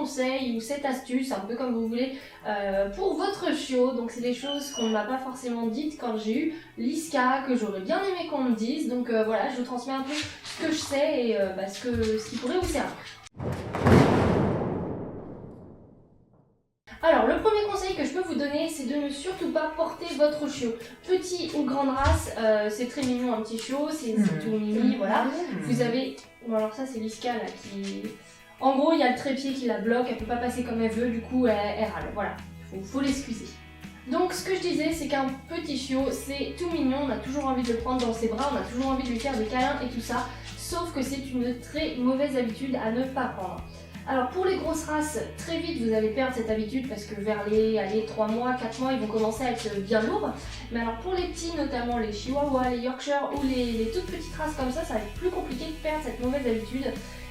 conseil ou 7 astuces, un peu comme vous voulez, pour votre chiot. Donc c'est des choses qu'on ne m'a pas forcément dites quand j'ai eu Liska, que j'aurais bien aimé qu'on me dise. Donc voilà, je vous transmets un peu ce que je sais et ce qui pourrait vous servir. Alors, le premier conseil que je peux vous donner, c'est de ne surtout pas porter votre chiot. Petit ou grande race, c'est très mignon un petit chiot, c'est tout mini, voilà. Vous avez... Bon alors ça c'est Liska là qui... En gros, il y a le trépied qui la bloque, elle peut pas passer comme elle veut, du coup elle râle, voilà. Faut l'excuser. Donc ce que je disais, c'est qu'un petit chiot, c'est tout mignon, on a toujours envie de le prendre dans ses bras, on a toujours envie de lui faire des câlins et tout ça, sauf que c'est une très mauvaise habitude à ne pas prendre. Alors pour les grosses races, très vite vous allez perdre cette habitude parce que vers les 3 mois, 4 mois, ils vont commencer à être bien lourds. Mais alors pour les petits, notamment les Chihuahuas, les Yorkshire ou les toutes petites races comme ça va être plus compliqué de perdre cette mauvaise habitude.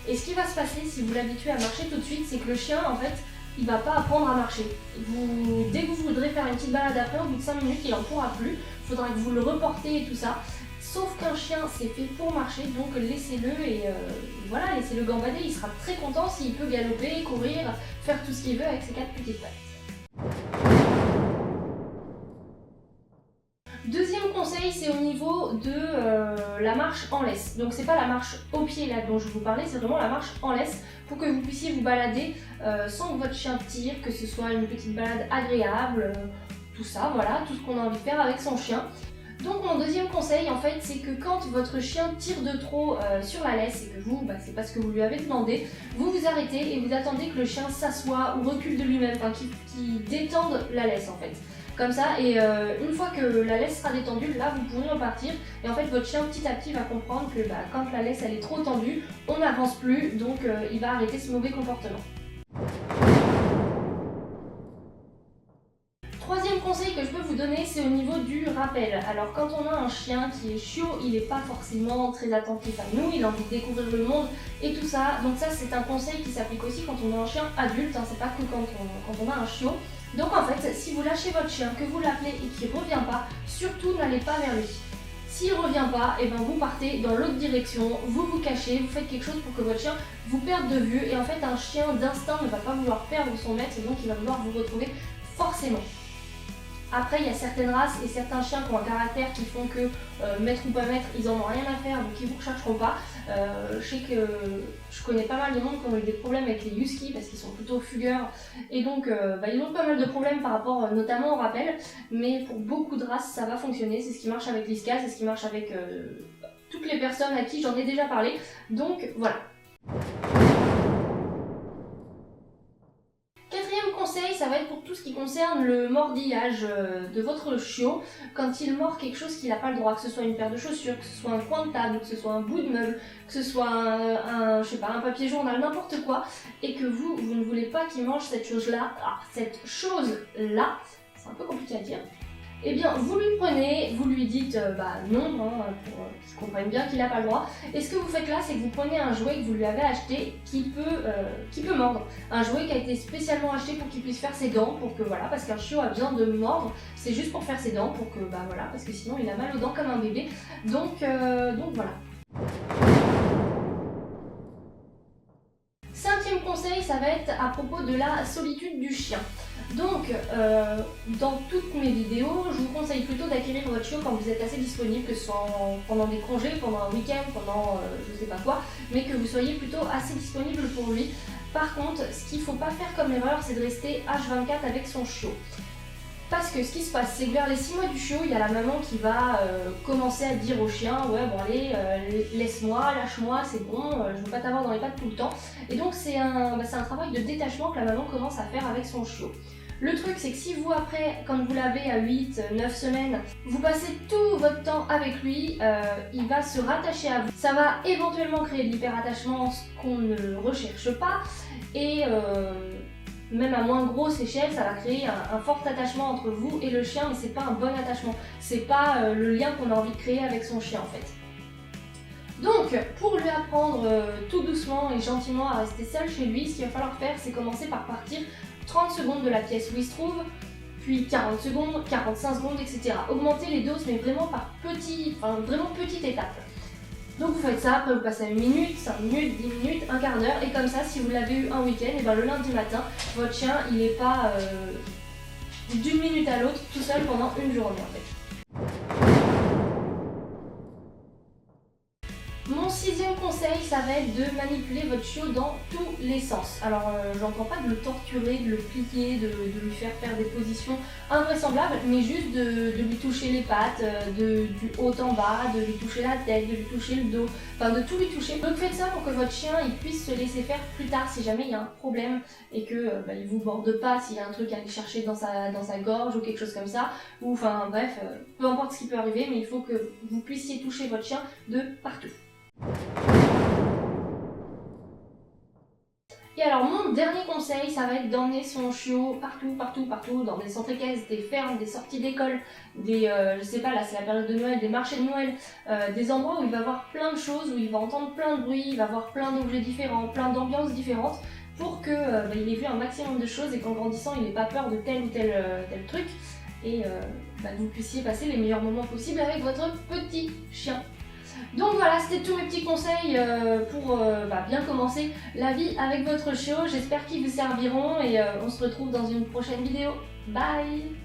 Et ce qui va se passer si vous l'habituez à marcher tout de suite, c'est que le chien en fait, il va pas apprendre à marcher. Dès que vous voudrez faire une petite balade après, au bout de 5 minutes, il en pourra plus. Il faudra que vous le reportez et tout ça. Sauf qu'un chien c'est fait pour marcher, donc laissez-le et voilà, laissez-le gambader, il sera très content s'il peut galoper, courir, faire tout ce qu'il veut avec ses 4 petites pattes. Deuxième conseil, c'est au niveau de la marche en laisse. Donc c'est pas la marche au pied là dont je vous parlais, c'est vraiment la marche en laisse pour que vous puissiez vous balader sans que votre chien tire, que ce soit une petite balade agréable, tout ça, voilà, tout ce qu'on a envie de faire avec son chien. Donc mon deuxième conseil en fait, c'est que quand votre chien tire de trop sur la laisse et que vous, c'est parce que vous lui avez demandé, vous vous arrêtez et vous attendez que le chien s'assoie ou recule de lui-même, enfin qu'il détende la laisse en fait. Comme ça, et une fois que la laisse sera détendue, là vous pourrez repartir et en fait votre chien petit à petit va comprendre que quand la laisse elle est trop tendue, on n'avance plus, donc il va arrêter ce mauvais comportement. Troisième conseil que je peux vous donner, c'est au niveau du rappel. Alors quand on a un chien qui est chiot, il n'est pas forcément très attentif à nous, il a envie de découvrir le monde et tout ça. Donc ça c'est un conseil qui s'applique aussi quand on a un chien adulte, hein, c'est pas que quand on a un chiot. Donc en fait, si vous lâchez votre chien, que vous l'appelez et qu'il ne revient pas, surtout n'allez pas vers lui. S'il ne revient pas, et vous partez dans l'autre direction, vous vous cachez, vous faites quelque chose pour que votre chien vous perde de vue. Et en fait un chien d'instinct ne va pas vouloir perdre son maître, donc il va vouloir vous retrouver forcément. Après, il y a certaines races et certains chiens qui ont un caractère qui font que, maître ou pas maître, ils en ont rien à faire, donc ils vous rechercheront pas. Je sais que je connais pas mal de monde qui ont eu des problèmes avec les huskies parce qu'ils sont plutôt fugueurs. Et donc, ils ont pas mal de problèmes par rapport notamment au rappel. Mais pour beaucoup de races, ça va fonctionner. C'est ce qui marche avec Liska, c'est ce qui marche avec toutes les personnes à qui j'en ai déjà parlé. Donc, voilà. Conseil, ça va être pour tout ce qui concerne le mordillage de votre chiot. Quand il mord quelque chose qu'il n'a pas le droit, que ce soit une paire de chaussures, que ce soit un coin de table, que ce soit un bout de meuble, que ce soit un papier journal, n'importe quoi, et que vous ne voulez pas qu'il mange cette chose-là, c'est un peu compliqué à dire. Eh bien, vous lui prenez, vous lui dites non, pour qu'il comprenne bien qu'il n'a pas le droit. Et ce que vous faites là, c'est que vous prenez un jouet que vous lui avez acheté qui peut mordre. Un jouet qui a été spécialement acheté pour qu'il puisse faire ses dents, parce qu'un chiot a besoin de mordre, c'est juste pour faire ses dents, parce que sinon il a mal aux dents comme un bébé. Donc voilà. Cinquième conseil, ça va être à propos de la solitude du chien. Donc, dans toutes mes vidéos, je vous conseille plutôt d'acquérir votre chiot quand vous êtes assez disponible, que ce soit pendant des congés, pendant un week-end, pendant je sais pas quoi, mais que vous soyez plutôt assez disponible pour lui. Par contre, ce qu'il ne faut pas faire comme erreur, c'est de rester H24 avec son chiot. Parce que ce qui se passe, c'est que vers les 6 mois du chiot, il y a la maman qui va commencer à dire au chien « Ouais, bon allez, laisse-moi, lâche-moi, c'est bon, je ne veux pas t'avoir dans les pattes tout le temps. » Et donc c'est un travail de détachement que la maman commence à faire avec son chiot. Le truc, c'est que si vous, après, quand vous l'avez à 8-9 semaines, vous passez tout votre temps avec lui, il va se rattacher à vous. Ça va éventuellement créer de l'hyperattachement, ce qu'on ne recherche pas, et même à moins grosse échelle, ça va créer un fort attachement entre vous et le chien, mais c'est pas un bon attachement. C'est pas le lien qu'on a envie de créer avec son chien en fait. Donc, pour lui apprendre tout doucement et gentiment à rester seul chez lui, ce qu'il va falloir faire, c'est commencer par partir 30 secondes de la pièce où il se trouve, puis 40 secondes, 45 secondes, etc. Augmenter les doses, mais vraiment par petite étape. Donc vous faites ça, après vous passez à 1 minute, 5 minutes, 10 minutes, un quart d'heure, et comme ça, si vous l'avez eu un week-end, et ben le lundi matin, votre chien il n'est pas d'une minute à l'autre tout seul pendant une journée en fait. Mon 6e conseil, ça va être de manipuler votre chiot dans tous les sens. Alors, j'entends pas de le torturer, de le plier, de lui faire des positions invraisemblables, mais juste de lui toucher les pattes, du haut en bas, de lui toucher la tête, de lui toucher le dos, enfin de tout lui toucher. Donc faites ça pour que votre chien il puisse se laisser faire plus tard si jamais il y a un problème et que il vous borde pas, s'il y a un truc à aller chercher dans sa gorge ou quelque chose comme ça, ou enfin bref, peu importe ce qui peut arriver, mais il faut que vous puissiez toucher votre chien de partout. Et alors mon dernier conseil, ça va être d'emmener son chiot partout, dans des centres équestres, des fermes, des sorties d'école, je sais pas, là c'est la période de Noël, des marchés de Noël, des endroits où il va voir plein de choses, où il va entendre plein de bruits, il va voir plein d'objets différents, plein d'ambiances différentes, pour que il ait vu un maximum de choses et qu'en grandissant il n'ait pas peur de tel ou tel truc, et vous puissiez passer les meilleurs moments possibles avec votre petit chien. Donc voilà, c'était tous mes petits conseils pour bien commencer la vie avec votre chiot. J'espère qu'ils vous serviront et on se retrouve dans une prochaine vidéo. Bye!